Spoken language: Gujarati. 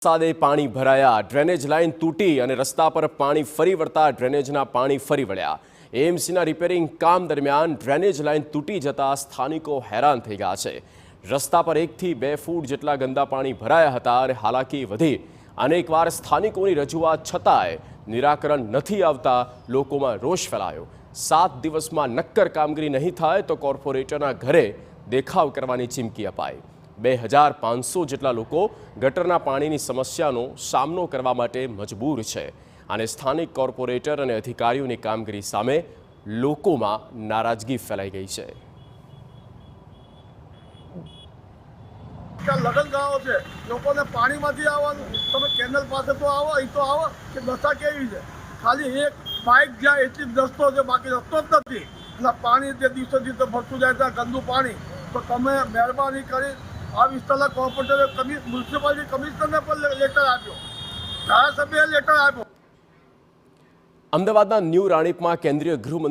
વરસાદે પાણી ભરાયા, ડ્રેનેજ લાઇન તૂટી અને રસ્તા પર પાણી ફરી વળતા ડ્રેનેજના પાણી ફરી વળ્યા। એએમસીના રિપેરિંગ કામ દરમિયાન ડ્રેનેજ લાઇન તૂટી જતા સ્થાનિકો હેરાન થઈ ગયા છે। રસ્તા પર 1 થી 2 ફૂટ જેટલા ગંદા પાણી ભરાયા હતા અને હાલાકી વધી। અનેકવાર સ્થાનિકોની રજૂઆત છતાંય નિરાકરણ નથી આવતા લોકોમાં રોષ ફેલાયો। 7 દિવસમાં નક્કર કામગીરી નહીં થાય તો કોર્પોરેટરના ઘરે દેખાવ કરવાની ચીમકી અપાઈ। 2500 જેટલા લોકો ગટરના પાણીની સમસ્યાનો સામનો કરવા માટે મજબૂર છે અને સ્થાનિક કોર્પોરેટર અને અધિકારીઓની કામગીરી સામે લોકોમાં નારાજગી ફેલાઈ ગઈ છે। લગન ગાળો છે, લોકોને પાણીમાંથી આવવાનું, તમે કેનલ પાસે તો આવો, અહીં તો આવો કે દશા કેવી છે। ખાલી એક બાઇક જાય એટલી જ રસ્તો છે, બાકી રસ્તો જ નથી। અને પાણી જે દિવસે દિવસે ભરતું જાય ત્યાં ગંદુ પાણી, તો તમે મહેરબાની કરી આ વિસ્તારના કોર્પોરેટરે મ્યુનિસિપાલિટી કમિશનરને પણ લેટર આપ્યો, ધારાસભ્યએ લેટર આપ્યો। અમદાવાદના ન્યૂ રાણીપમાં કેન્દ્રીય ગૃહમંત્રી